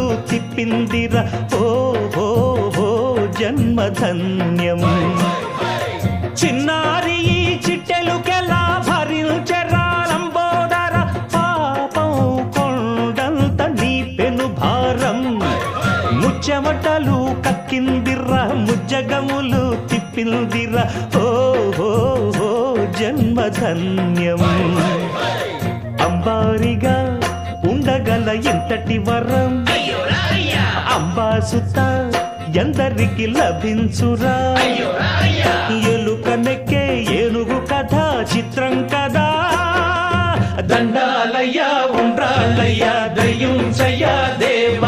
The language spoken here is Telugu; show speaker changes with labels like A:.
A: ముజ్జగములు తిప్పిందిరా ఓ హో హో జన్మధన్యం. చిన్నారి ఈ చిట్టెలుకెలా భరించెరా లంబోదర, పాపం కొండంత నీ పెను భారం. ముచ్చెమటలు కక్కిందిరా ముజ్జగములు తిప్పిందిరా ఓ హో హో జన్మధన్యం. అంబారిగా ఉండగల ఇంతటి వరం అంబాసుత ఎందరికి లభించురా. ఎలుక నెక్కే ఏనుగు కథ చిత్రం కదా. దండాలయ్యా ఉండ్రాళ్ళయ్యా దయ్యుంచయ్యా దేవ.